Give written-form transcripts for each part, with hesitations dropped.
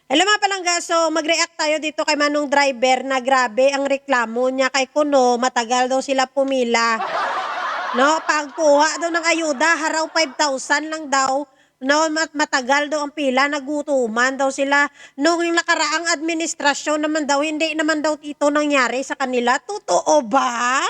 Alam mga palangga, so mag-react tayo dito kay Manong Driver na grabe ang reklamo niya kay Kuno, matagal daw sila pumila. No, pagkuha daw ng ayuda, haraw 5,000 lang daw. No, matagal daw ang pila, nagutuman daw sila. Nung yung nakaraang administrasyon naman daw, hindi naman daw ito nangyari sa kanila. Totoo ba?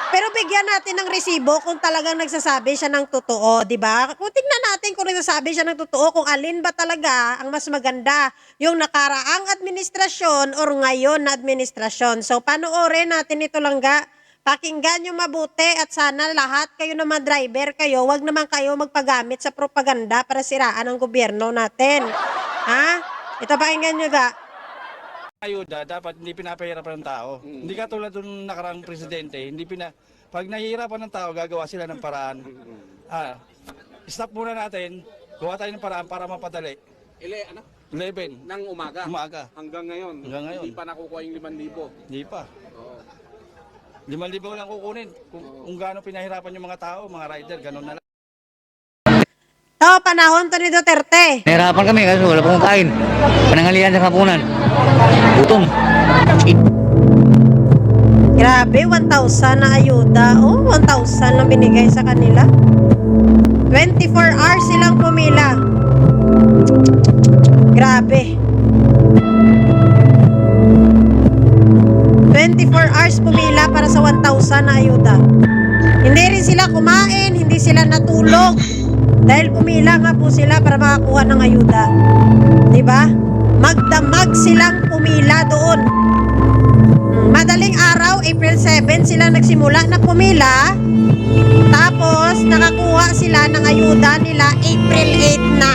Pero bigyan natin ng resibo kung talagang nagsasabi siya ng totoo, di ba? Kung tingnan natin kung nagsasabi siya ng totoo, kung alin ba talaga ang mas maganda, yung nakaraang administrasyon or ngayon na administrasyon. So, panoorin natin ito langga. Pakinggan nyo mabuti at sana lahat kayo na mga driver kayo, wag naman kayo magpagamit sa propaganda para siraan ang gobyerno natin. Ha? Ito pakinggan nyo ga. Ayuda, dapat hindi pinapahirapan ng tao. Hindi katulad ng nakarang presidente, pag nahihirapan ng tao, gagawa sila ng paraan. Stop muna natin, gawa tayo ng paraan para mapadali. 11 ng umaga. Hanggang ngayon. Hindi pa nakukuha yung 5,000. Hindi pa. 5,000 lang kukunin. Kung gaano pinahirapan yung mga tao, mga rider, ganun na lang. To, panahon to ni Duterte. Nahirapan kami kasi wala pong kain. Panangalian sa kapunan. Gutom. Grabe, 1,000 na ayuda. Oh, 1,000 lang binigay sa kanila. 24 hours silang pumila. Grabe. 24 hours pumila para sa 1,000 na ayuda. Hindi rin sila kumain, hindi sila natulog. Dahil pumila nga po sila para makakuha ng ayuda. Diba? Magdamag silang pumila doon. Madaling araw, April 7, sila nagsimula na pumila. Tapos, nakakuha sila ng ayuda nila April 8 na.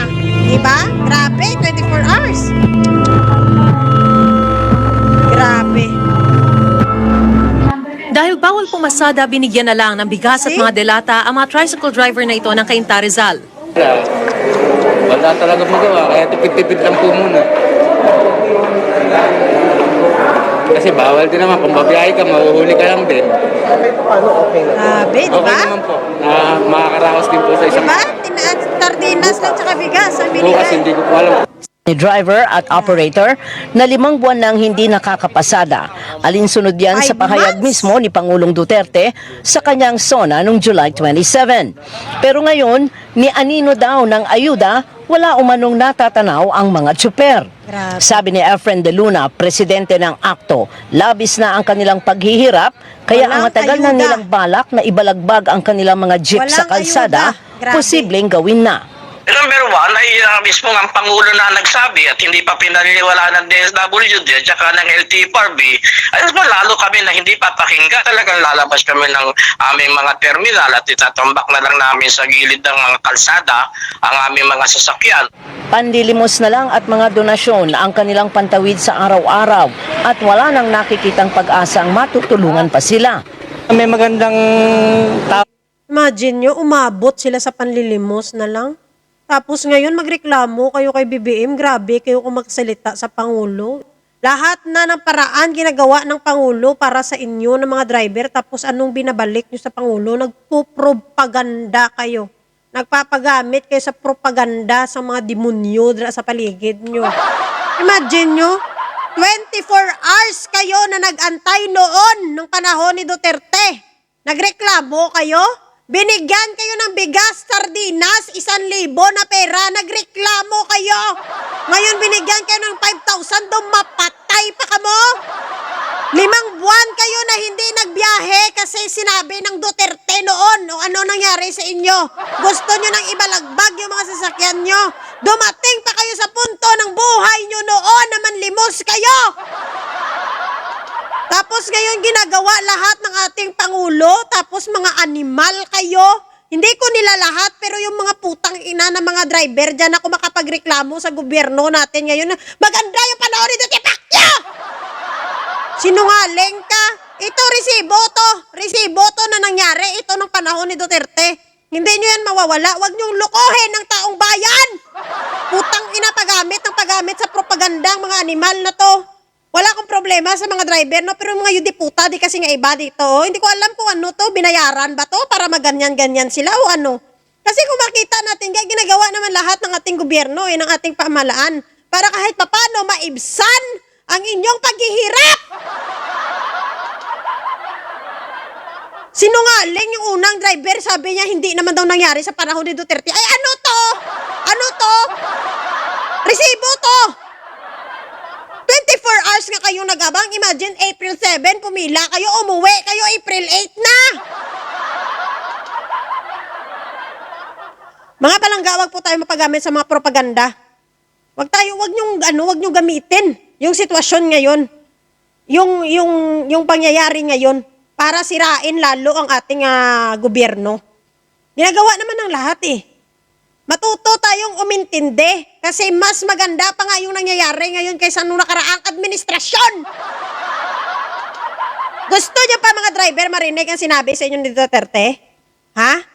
Diba? Grabe, 24 hours. Grabe. Dahil bawal pumasada, binigyan na lang ng bigas at mga delata ang mga tricycle driver na ito ng Cainta Rizal. Wala talaga magawa, kaya tipid-tipid lang po muna. Kasi bawal din naman, kung babiyahe ka, mahuhuli ka lang din. Grabe, diba? Okay naman po, makakaraos din po sa isang... Diba? Sardinas at saka bigas ang Bukas binigay. hindi ko po alam. Ni driver at operator na 5 buwan nang hindi nakakapasada. Alinsunod yan sa 5 pahayag months? mismo ni Pangulong Duterte sa kanyang SONA noong July 27. Pero ngayon, ni anino daw ng ayuda, wala umanong natatanaw ang mga tsuper. Grabe. Sabi ni Efren De Luna, presidente ng ACTO, labis na ang kanilang paghihirap, kaya ang Walang matagal na ayuda. nilang balak na ibalagbag ang kanilang mga jeep sa Walang kalsada, ayuda. Grabe. posibleng gawin na. Number one ay mismo ang Pangulo na nagsabi at hindi pa pinaniniwala ng DSWD at saka ng LTFRB. Ayos mo, lalo kami na hindi papakinggan. Talagang lalabas kami ng aming mga terminal at itatambak na lang namin sa gilid ng mga kalsada ang aming mga sasakyan. Pandilimos na lang at mga donasyon ang kanilang pantawid sa araw-araw at wala nang nakikitang pag-asang matutulungan pa sila. May magandang tao. Imagine nyo, umabot sila sa panlilimos na lang. Tapos ngayon magreklamo kayo kay BBM, grabe kayo kung magsalita sa Pangulo. Lahat na ng paraan ginagawa ng Pangulo para sa inyo ng mga driver, tapos anong binabalik nyo sa Pangulo? Nagpupropaganda kayo. Nagpapagamit kayo sa propaganda sa mga demonyo sa paligid nyo. Imagine nyo, 24 hours kayo na nag-antay noon nung panahon ni Duterte. Nagreklamo kayo? Binigyan kayo ng bigas, sardinas, 1,000 na pera, nagreklamo kayo. Ngayon binigyan kayo ng 5,000, dumapatay pa kamo. 5 buwan kayo na hindi nagbiyahe kasi sinabi ng Duterte noon. O ano nangyari sa inyo? Gusto nyo nang ibalagbag yung mga sasakyan nyo. Dumating pa kayo sa punto ng buhay nyo noon na manlimos kayo. Tapos ngayon ginagawa lahat ng ating Pangulo, tapos mga animal kayo. Hindi ko nila lahat, pero yung mga putang ina ng mga driver dyan ako makapagreklamo sa gobyerno natin ngayon. Maganda yung panahon ni Duterte, pakyo! Sinungaling ka? Ito, resibo to na nangyari. Ito ng panahon ni Duterte. Hindi nyo yan mawawala. Huwag nyong lukohin ng taong bayan. Putang ina, paggamit sa propaganda ang mga animal na to. Wala akong problema sa mga driver, no? Pero yung mga yudiputa, di kasi nga iba dito. Hindi ko alam kung ano to, binayaran ba to para maganyan-ganyan sila o ano. Kasi kung makita natin, ginagawa naman lahat ng ating gobyerno, ng ating pamahalaan. para kahit papano maibsan ang inyong paghihirap. Sinungaling yung unang driver, sabi niya hindi naman daw nangyari sa panahon ni Duterte. Ay ano to? Ano to? Resibo to! 24 hours nga kayong nagabang. Imagine, April 7, pumila kayo, umuwi kayo, April 8 na! Mga palangga, wag po tayo mapagamit sa mga propaganda. Wag nyong gamitin yung sitwasyon ngayon. Yung pangyayari ngayon para sirain lalo ang ating gobyerno. Ginagawa naman ng lahat eh. Matuto tayong umintindi kasi mas maganda pa nga yung nangyayari ngayon kaysa nung nakaraang administrasyon. Gusto niyo pa mga driver marinig ang sinabi sa inyo ni Duterte? Ha?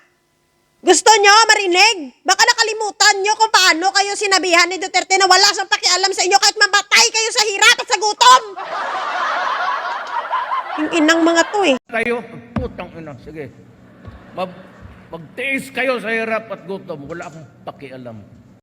Gusto nyo marinig? Baka nakalimutan nyo kung paano kayo sinabihan ni Duterte na wala siyang pakialam sa inyo kahit mabatay kayo sa hirap at sa gutom. Yung inang mga to eh. Kayo, putang ina, sige. Magtiis kayo sa hirap at gutom. Wala akong pakialam.